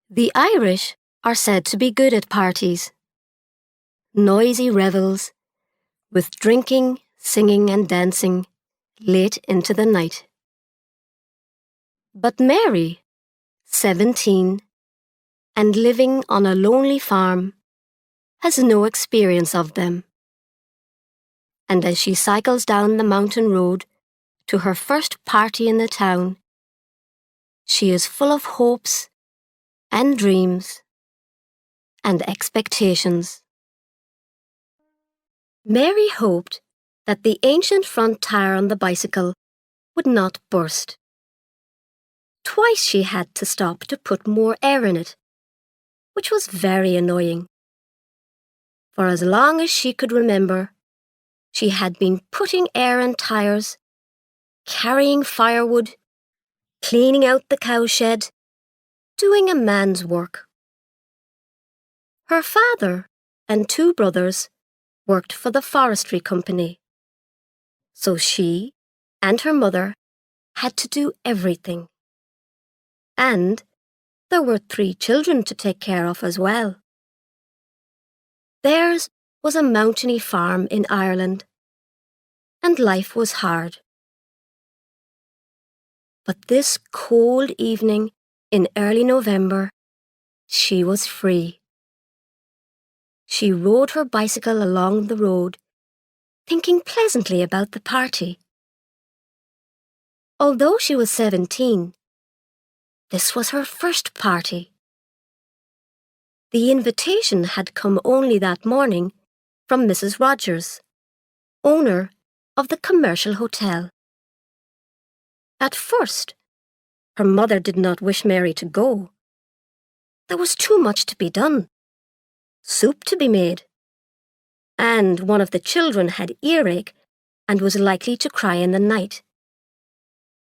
The Irish are said to be good at parties. Noisy revels, with drinking, singing and dancing late into the night. But Mary, 17, and living on a lonely farm, has no experience of them. And as she cycles down the mountain road to her first party in the town, she is full of hopes and dreams and expectations. Mary hoped that the ancient front tire on the bicycle would not burst. Twice she had to stop to put more air in it, which was very annoying. For as long as she could remember, she had been putting air in tires, carrying firewood, cleaning out the cowshed, doing a man's work. Her father and 2 brothers worked for the forestry company, so she and her mother had to do everything. And there were 3 children to take care of as well. Theirs was a mountainy farm in Ireland, and life was hard. But this cold evening in early November, she was free. She rode her bicycle along the road, thinking pleasantly about the party. Although she was 17, this was her first party. The invitation had come only that morning from Mrs. Rogers, owner of the Commercial Hotel. At first, her mother did not wish Mary to go. There was too much to be done, soup to be made, and one of the children had earache and was likely to cry in the night.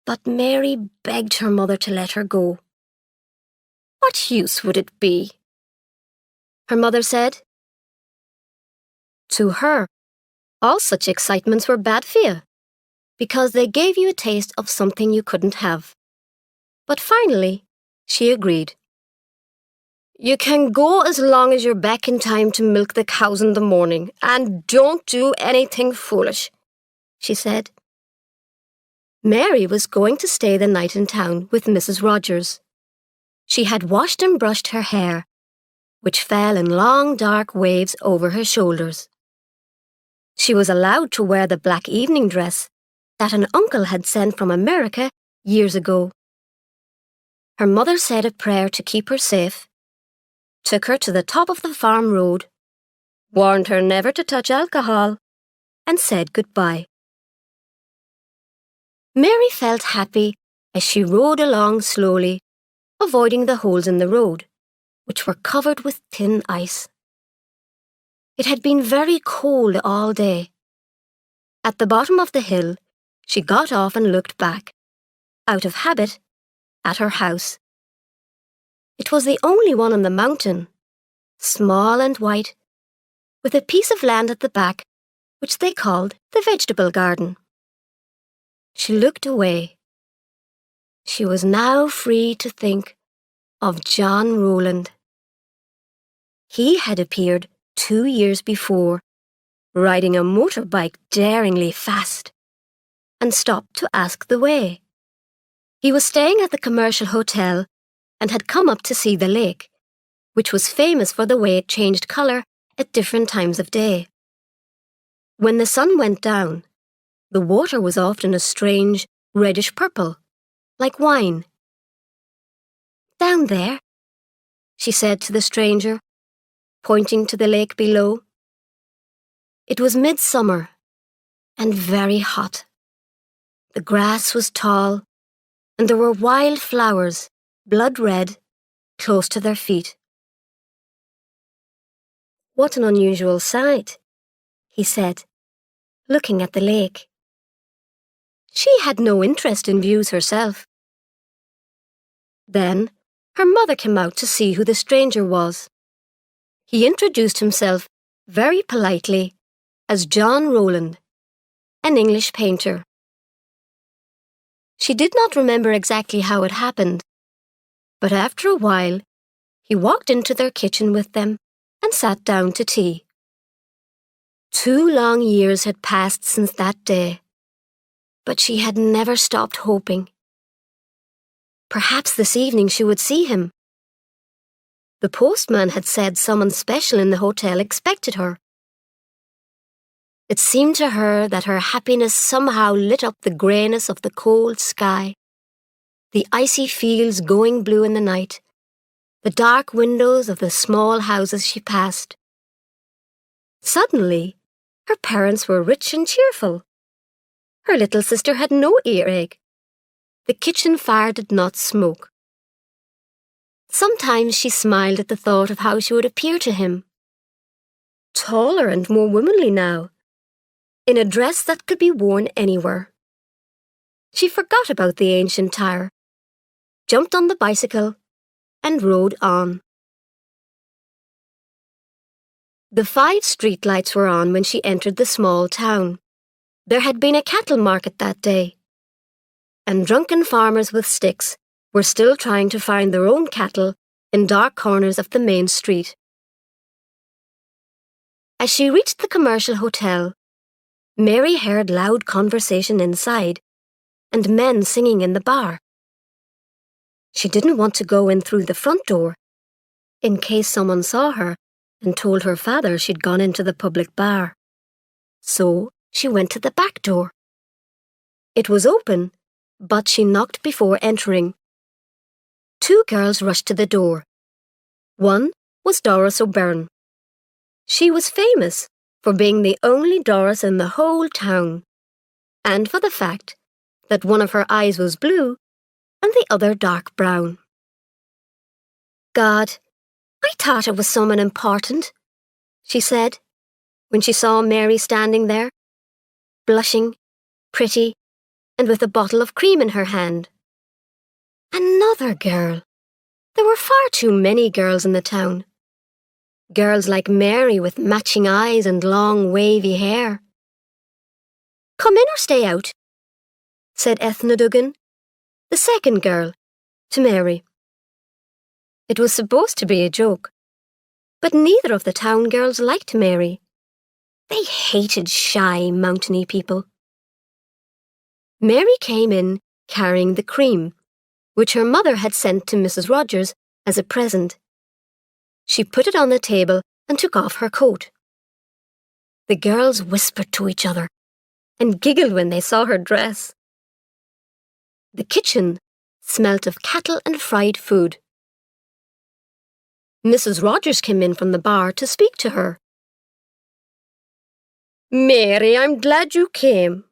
But Mary begged her mother to let her go. What use would it be? Her mother said. To her, all such excitements were bad for you, because they gave you a taste of something you couldn't have. But finally, she agreed. You can go as long as you're back in time to milk the cows in the morning, and don't do anything foolish, she said. Mary was going to stay the night in town with Mrs. Rogers. She had washed and brushed her hair, which fell in long dark waves over her shoulders. She was allowed to wear the black evening dress that an uncle had sent from America years ago. Her mother said a prayer to keep her safe, took her to the top of the farm road, warned her never to touch alcohol, and said goodbye. Mary felt happy as she rode along slowly, avoiding the holes in the road, which were covered with thin ice. It had been very cold all day. At the bottom of the hill, she got off and looked back, out of habit, at her house. It was the only one on the mountain, small and white, with a piece of land at the back, which they called the vegetable garden. She looked away. She was now free to think of John Roland. He had appeared 2 years before, riding a motorbike daringly fast, and stopped to ask the way. He was staying at the Commercial Hotel and had come up to see the lake, which was famous for the way it changed colour at different times of day. When the sun went down, the water was often a strange reddish purple, like wine. Down there, she said to the stranger, pointing to the lake below. It was midsummer and very hot. The grass was tall, and there were wild flowers, blood red, close to their feet. What an unusual sight, he said, looking at the lake. She had no interest in views herself. Then her mother came out to see who the stranger was. He introduced himself very politely as John Roland, an English painter. She did not remember exactly how it happened, but after a while He walked into their kitchen with them and sat down to tea. 2 long years had passed since that day, but she had never stopped hoping. Perhaps this evening she would see him. The postman had said someone special in the hotel expected her. It seemed to her that her happiness somehow lit up the greyness of the cold sky, the icy fields going blue in the night, the dark windows of the small houses she passed. Suddenly, her parents were rich and cheerful. Her little sister had no earache. The kitchen fire did not smoke. Sometimes she smiled at the thought of how she would appear to him. Taller and more womanly now, in a dress that could be worn anywhere. She forgot about the ancient tire, jumped on the bicycle, and rode on. The 5 streetlights were on when she entered the small town. There had been a cattle market that day, and drunken farmers with sticks were still trying to find their own cattle in dark corners of the main street. As she reached the commercial hotel, Mary heard loud conversation inside and men singing in the bar. She didn't want to go in through the front door, in case someone saw her and told her father she'd gone into the public bar. So she went to the back door. It was open, but she knocked before entering. 2 girls rushed to the door. One was Doris O'Byrne. She was famous for being the only Doris in the whole town, and for the fact that one of her eyes was blue and the other dark brown. God, I thought it was someone important, she said, when she saw Mary standing there, blushing, pretty, and with a bottle of cream in her hand. Another girl. There were far too many girls in the town. Girls like Mary with matching eyes and long wavy hair. Come in or stay out, said Ethna Duggan, the second girl, to Mary. It was supposed to be a joke, but neither of the town girls liked Mary. They hated shy, mountainy people. Mary came in carrying the cream, which her mother had sent to Mrs. Rogers as a present. She put it on the table and took off her coat. The girls whispered to each other and giggled when they saw her dress. The kitchen smelt of cattle and fried food. Mrs. Rogers came in from the bar to speak to her. Mary, I'm glad you came.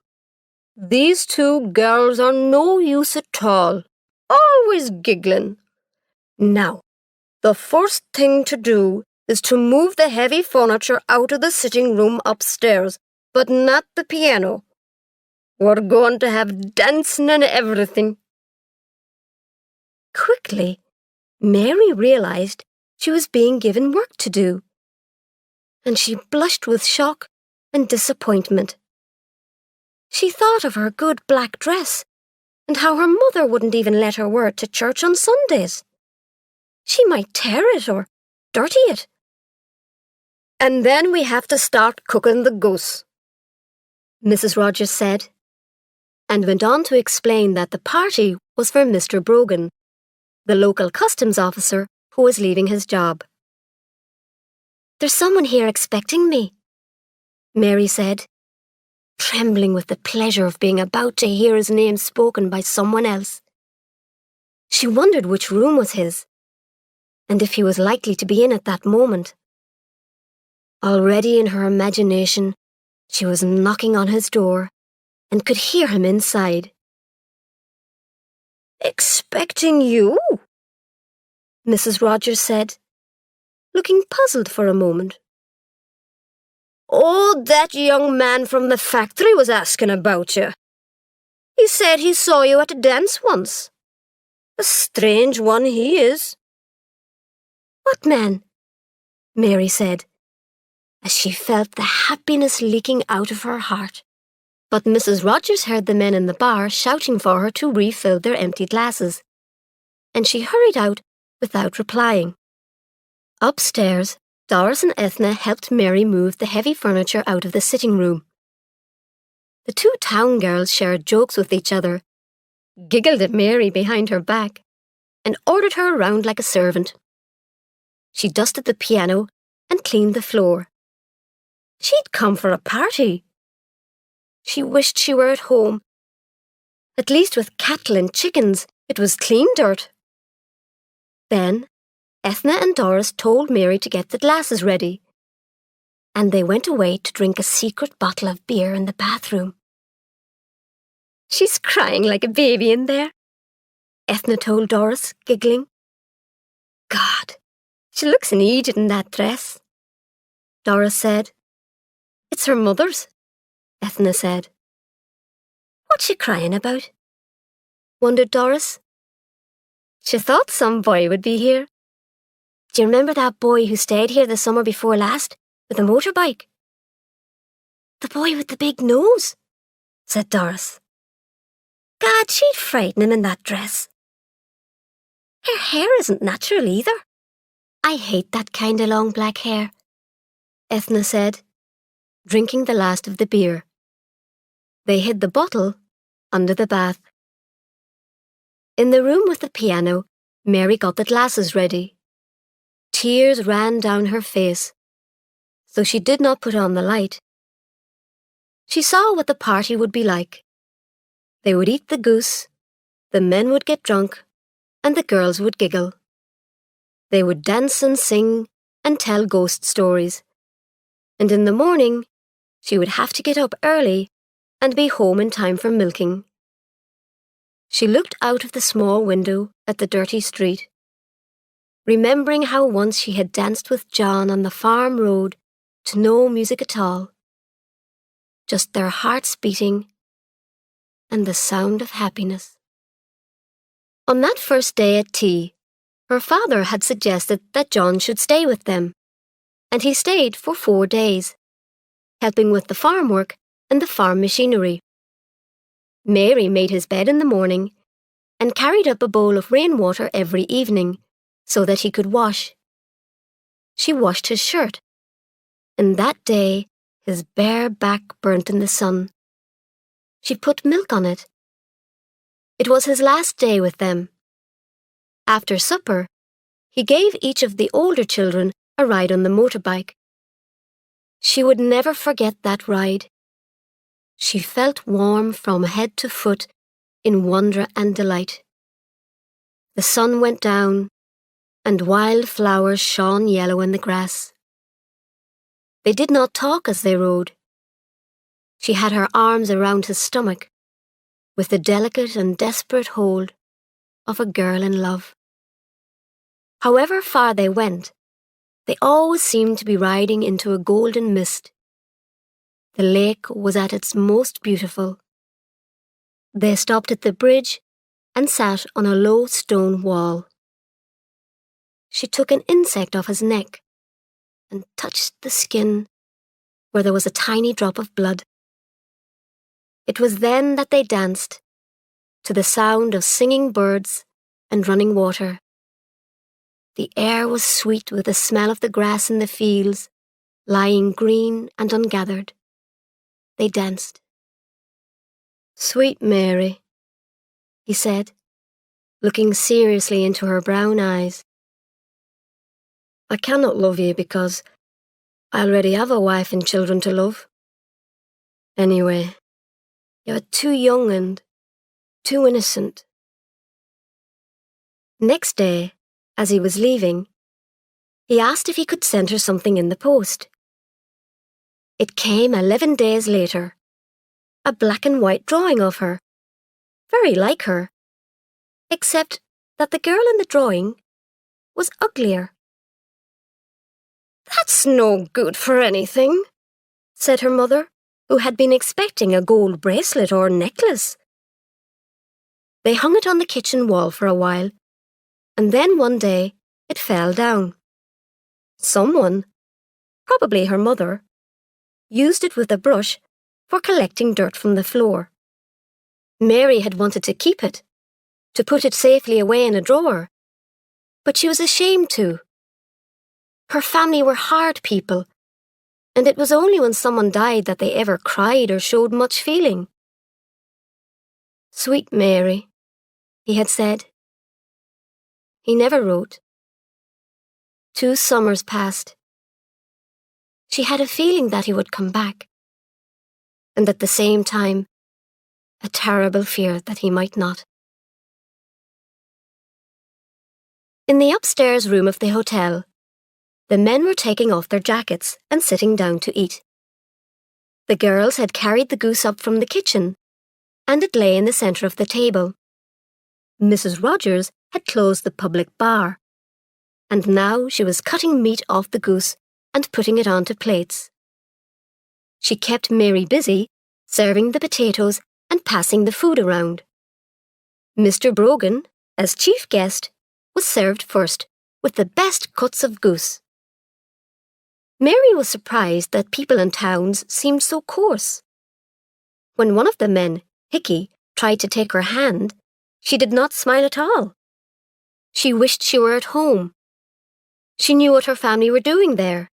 These 2 girls are no use at all, always giggling. Now, the first thing to do is to move the heavy furniture out of the sitting room upstairs, but not the piano. We're going to have dancing and everything. Quickly, Mary realized she was being given work to do, and she blushed with shock and disappointment. She thought of her good black dress and how her mother wouldn't even let her wear it to church on Sundays. She might tear it or dirty it. And then we have to start cooking the goose, Mrs. Rogers said, and went on to explain that the party was for Mr. Brogan, the local customs officer who was leaving his job. There's someone here expecting me, Mary said, trembling with the pleasure of being about to hear his name spoken by someone else. She wondered which room was his, and if he was likely to be in at that moment. Already in her imagination, she was knocking on his door and could hear him inside. Expecting you? Mrs. Rogers said, looking puzzled for a moment. Oh, that young man from the factory was asking about you. He said he saw you at a dance once. A strange one he is. What man? Mary said, as she felt the happiness leaking out of her heart. But Mrs. Rogers heard the men in the bar shouting for her to refill their empty glasses, and she hurried out without replying. Upstairs, Doris and Ethna helped Mary move the heavy furniture out of the sitting room. The two town girls shared jokes with each other, giggled at Mary behind her back, and ordered her around like a servant. She dusted the piano and cleaned the floor. She'd come for a party. She wished she were at home. At least with cattle and chickens, it was clean dirt. Then, Ethna and Doris told Mary to get the glasses ready, and they went away to drink a secret bottle of beer in the bathroom. "She's crying like a baby in there," Ethna told Doris, giggling. "God, she looks an idiot in that dress," Doris said. "It's her mother's," Ethna said. "What's she crying about?" wondered Doris. "She thought some boy would be here. Do you remember that boy who stayed here the summer before last with a motorbike?" "The boy with the big nose," said Doris. "God, she'd frighten him in that dress. Her hair isn't natural either. I hate that kind of long black hair," Ethna said, drinking the last of the beer. They hid the bottle under the bath. In the room with the piano, Mary got the glasses ready. Tears ran down her face, though she did not put on the light. She saw what the party would be like. They would eat the goose, the men would get drunk, and the girls would giggle. They would dance and sing and tell ghost stories. And in the morning, she would have to get up early and be home in time for milking. She looked out of the small window at the dirty street, remembering how once she had danced with John on the farm road to no music at all, just their hearts beating and the sound of happiness. On that first day at tea, her father had suggested that John should stay with them, and he stayed for 4 days, helping with the farm work and the farm machinery. Mary made his bed in the morning and carried up a bowl of rainwater every evening so that he could wash. She washed his shirt, and that day his bare back burnt in the sun. She put milk on it. It was his last day with them. After supper, he gave each of the older children a ride on the motorbike. She would never forget that ride. She felt warm from head to foot in wonder and delight. The sun went down, and wild flowers shone yellow in the grass. They did not talk as they rode. She had her arms around his stomach, with the delicate and desperate hold of a girl in love. However far they went, they always seemed to be riding into a golden mist. The lake was at its most beautiful. They stopped at the bridge and sat on a low stone wall. She took an insect off his neck and touched the skin where there was a tiny drop of blood. It was then that they danced, to the sound of singing birds and running water. The air was sweet with the smell of the grass in the fields, lying green and ungathered. They danced. "Sweet Mary," he said, looking seriously into her brown eyes. "I cannot love you because I already have a wife and children to love. Anyway, you're too young and too innocent." Next day, as he was leaving, he asked if he could send her something in the post. It came 11 days later, a black and white drawing of her, very like her, except that the girl in the drawing was uglier. "That's no good for anything," said her mother, who had been expecting a gold bracelet or necklace. They hung it on the kitchen wall for a while, and then one day it fell down. Someone, probably her mother, used it with a brush for collecting dirt from the floor. Mary had wanted to keep it, to put it safely away in a drawer, but she was ashamed to. Her family were hard people, and it was only when someone died that they ever cried or showed much feeling. "Sweet Mary," he had said. He never wrote. 2 summers passed. She had a feeling that he would come back, and at the same time, a terrible fear that he might not. In the upstairs room of the hotel, the men were taking off their jackets and sitting down to eat. The girls had carried the goose up from the kitchen, and it lay in the centre of the table. Mrs. Rogers had closed the public bar, and now she was cutting meat off the goose and putting it onto plates. She kept Mary busy, serving the potatoes and passing the food around. Mr. Brogan, as chief guest, was served first with the best cuts of goose. Mary was surprised that people in towns seemed so coarse. When one of the men, Hickey, tried to take her hand, she did not smile at all. She wished she were at home. She knew what her family were doing there.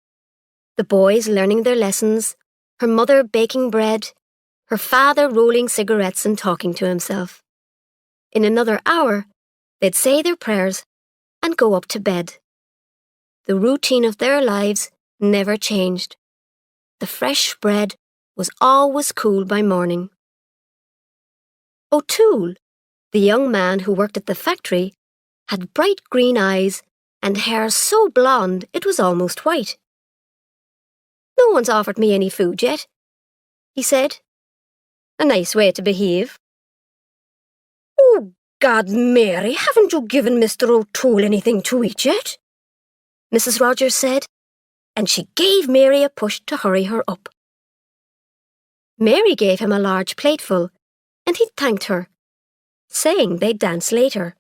The boys learning their lessons, her mother baking bread, her father rolling cigarettes and talking to himself. In another hour, they'd say their prayers and go up to bed. The routine of their lives never changed. The fresh bread was always cool by morning. O'Toole, the young man who worked at the factory, had bright green eyes and hair so blonde it was almost white. "No one's offered me any food yet," he said. "A nice way to behave." "Oh, God, Mary, haven't you given Mr. O'Toole anything to eat yet?" Mrs. Rogers said, and she gave Mary a push to hurry her up. Mary gave him a large plateful, and he thanked her, saying they'd dance later.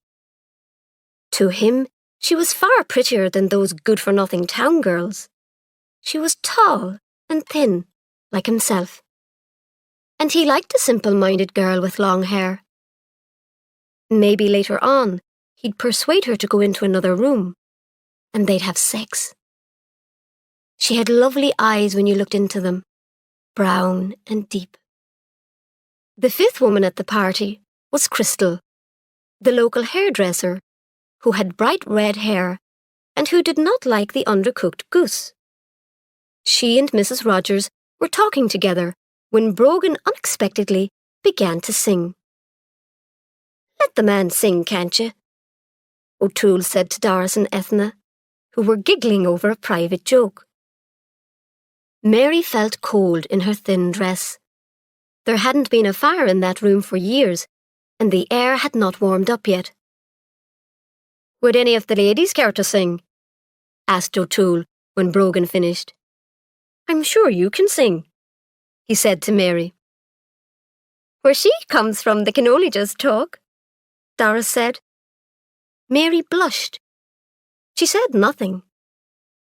To him, she was far prettier than those good-for-nothing town girls. She was tall and thin, like himself. And he liked a simple-minded girl with long hair. Maybe later on, he'd persuade her to go into another room, and they'd have sex. She had lovely eyes when you looked into them, brown and deep. The 5th woman at the party was Crystal, the local hairdresser, who had bright red hair and who did not like the undercooked goose. She and Mrs. Rogers were talking together when Brogan unexpectedly began to sing. "Let the man sing, can't you?" O'Toole said to Doris and Ethna, who were giggling over a private joke. Mary felt cold in her thin dress. There hadn't been a fire in that room for years, and the air had not warmed up yet. "Would any of the ladies care to sing?" asked O'Toole when Brogan finished. "I'm sure you can sing," he said to Mary. "Where she comes from, they can only just talk," Doris said. Mary blushed. She said nothing,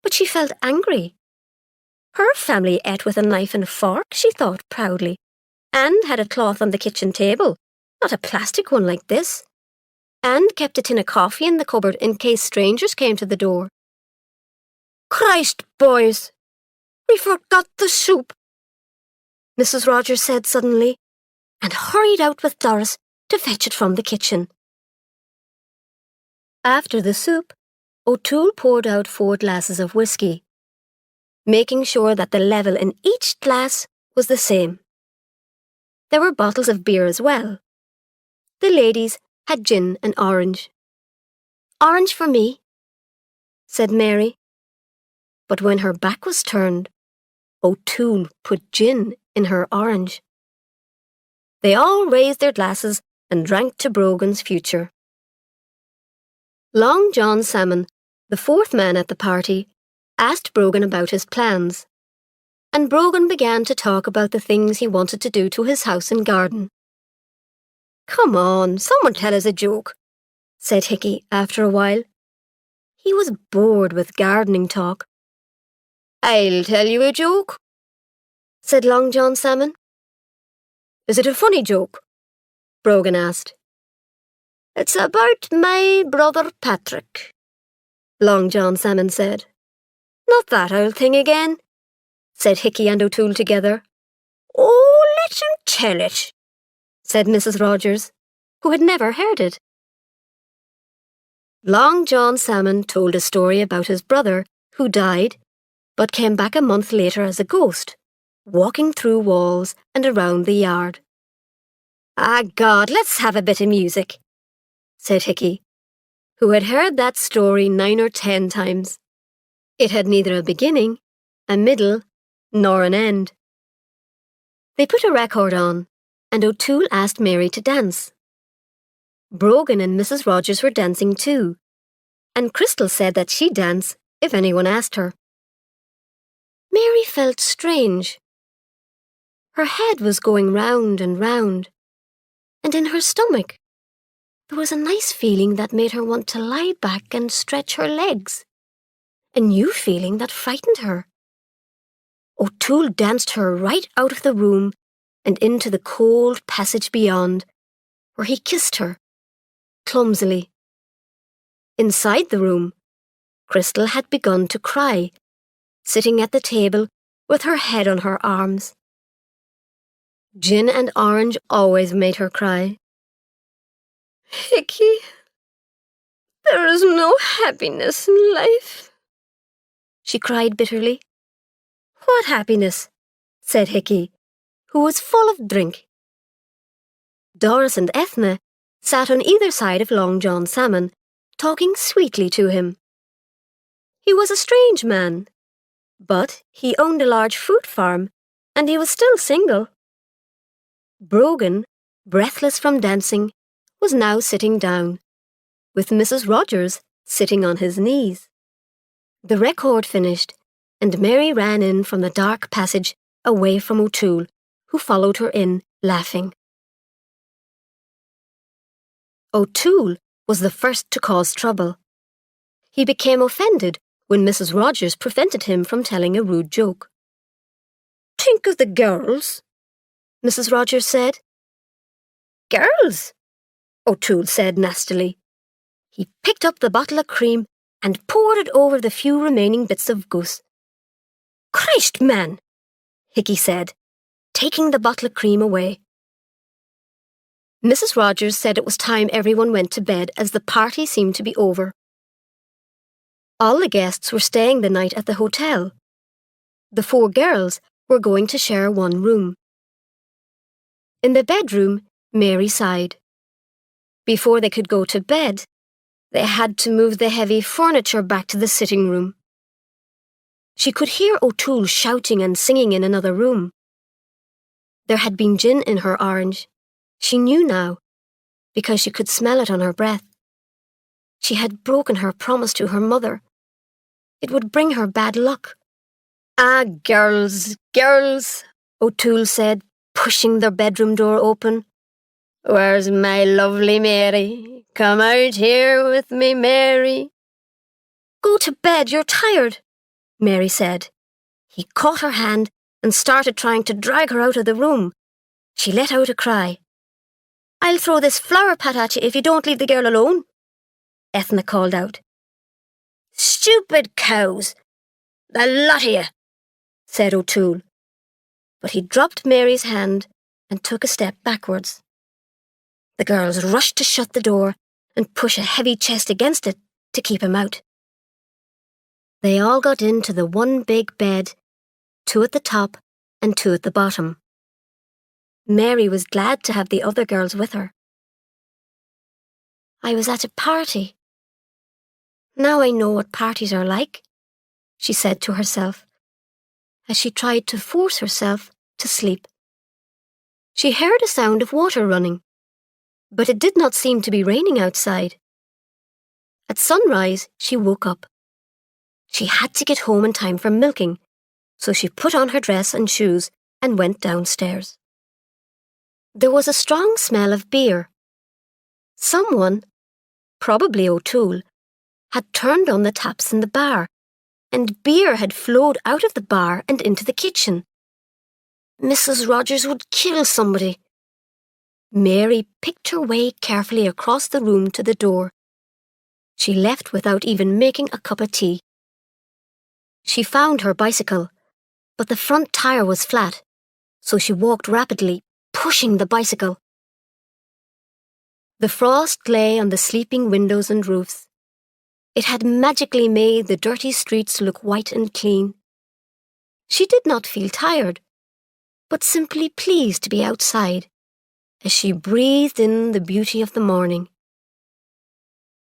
but she felt angry. Her family ate with a knife and fork, she thought proudly, and had a cloth on the kitchen table, not a plastic one like this, and kept a tin of coffee in the cupboard in case strangers came to the door. "Christ, boys, we forgot the soup," Mrs. Rogers said suddenly, and hurried out with Doris to fetch it from the kitchen. After the soup, O'Toole poured out 4 glasses of whiskey, making sure that the level in each glass was the same. There were bottles of beer as well. The ladies had gin and orange. "Orange for me," said Mary. But when her back was turned, O'Toole put gin in her orange. They all raised their glasses and drank to Brogan's future. Long John Salmon, the 4th man at the party, asked Brogan about his plans, and Brogan began to talk about the things he wanted to do to his house and garden. "Come on, someone tell us a joke," said Hickey after a while. He was bored with gardening talk. "I'll tell you a joke," said Long John Salmon. "Is it a funny joke?" Brogan asked. "It's about my brother Patrick," Long John Salmon said. Not that old thing again, said Hickey and O'Toole together. Oh, let him tell it, said Mrs. Rogers, who had never heard it. Long John Salmon told a story about his brother, who died, but came back a month later as a ghost, walking through walls and around the yard. Ah, God, let's have a bit of music, said Hickey, who had heard that story 9 or 10 times. It had neither a beginning, a middle, nor an end. They put a record on, and O'Toole asked Mary to dance. Brogan and Mrs. Rogers were dancing too, and Crystal said that she'd dance if anyone asked her. Mary felt strange. Her head was going round and round, and in her stomach there was a nice feeling that made her want to lie back and stretch her legs, a new feeling that frightened her. O'Toole danced her right out of the room and into the cold passage beyond, where he kissed her, clumsily. Inside the room, Crystal had begun to cry, sitting at the table with her head on her arms. Gin and orange always made her cry. Hickey, there is no happiness in life, she cried bitterly. What happiness? Said Hickey, who was full of drink. Doris and Ethna sat on either side of Long John Salmon, talking sweetly to him. He was a strange man, but he owned a large fruit farm, and he was still single. Brogan, breathless from dancing, was now sitting down, with Mrs. Rogers sitting on his knees. The record finished, and Mary ran in from the dark passage away from O'Toole, who followed her in, laughing. O'Toole was the first to cause trouble. He became offended when Mrs. Rogers prevented him from telling a rude joke. Think of the girls, Mrs. Rogers said. Girls, O'Toole said nastily. He picked up the bottle of cream and poured it over the few remaining bits of goose. Christ, man, Hickey said, taking the bottle of cream away. Mrs. Rogers said it was time everyone went to bed as the party seemed to be over. All the guests were staying the night at the hotel. The 4 girls were going to share one room. In the bedroom, Mary sighed. Before they could go to bed, they had to move the heavy furniture back to the sitting room. She could hear O'Toole shouting and singing in another room. There had been gin in her orange. She knew now, because she could smell it on her breath. She had broken her promise to her mother. It would bring her bad luck. Ah, girls, girls, O'Toole said, pushing their bedroom door open. Where's my lovely Mary? Come out here with me, Mary. Go to bed, you're tired, Mary said. He caught her hand and started trying to drag her out of the room. She let out a cry. I'll throw this flower pot at you if you don't leave the girl alone, Ethna called out. Stupid cows, the lot of you, said O'Toole. But he dropped Mary's hand and took a step backwards. The girls rushed to shut the door and push a heavy chest against it to keep him out. They all got into the one big bed, 2 at the top and 2 at the bottom. Mary was glad to have the other girls with her. I was at a party. Now I know what parties are like, she said to herself, as she tried to force herself to sleep. She heard a sound of water running, but it did not seem to be raining outside. At sunrise, she woke up. She had to get home in time for milking, so she put on her dress and shoes and went downstairs. There was a strong smell of beer. Someone, probably O'Toole, had turned on the taps in the bar, and beer had flowed out of the bar and into the kitchen. Mrs. Rogers would kill somebody. Mary picked her way carefully across the room to the door. She left without even making a cup of tea. She found her bicycle, but the front tire was flat, so she walked rapidly, pushing the bicycle. The frost lay on the sleeping windows and roofs. It had magically made the dirty streets look white and clean. She did not feel tired, but simply pleased to be outside as she breathed in the beauty of the morning.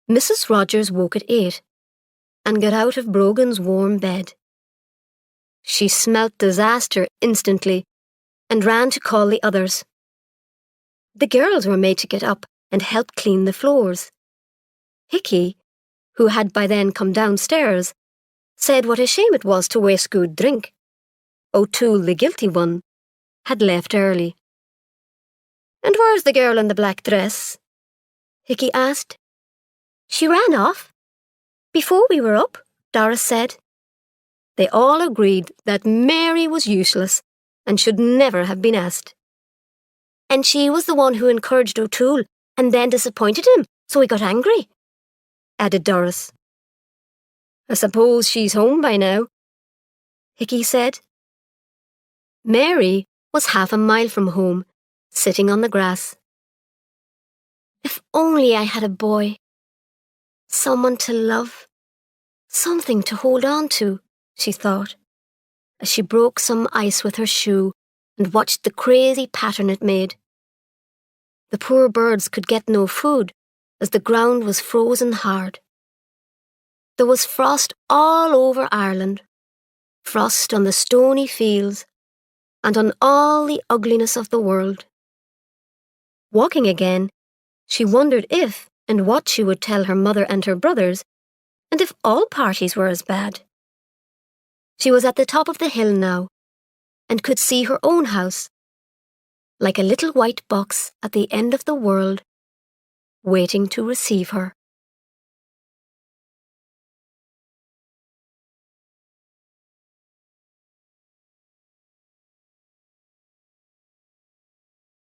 Mrs. Rogers woke at 8 and got out of Brogan's warm bed. She smelt disaster instantly and ran to call the others. The girls were made to get up and help clean the floors. Hickey, who had by then come downstairs, said what a shame it was to waste good drink. O'Toole, the guilty one, had left early. "And where's the girl in the black dress?" Hickey asked. "She ran off. Before we were up," Doris said. They all agreed that Mary was useless and should never have been asked. "And she was the one who encouraged O'Toole and then disappointed him, so he got angry," added Doris. "I suppose she's home by now," Hickey said. Mary was half a mile from home, sitting on the grass. "If only I had a boy. Someone to love. Something to hold on to," she thought, as she broke some ice with her shoe and watched the crazy pattern it made. The poor birds could get no food, as the ground was frozen hard. There was frost all over Ireland, frost on the stony fields, and on all the ugliness of the world. Walking again, she wondered if and what she would tell her mother and her brothers, and if all parties were as bad. She was at the top of the hill now, and could see her own house, like a little white box at the end of the world, waiting to receive her.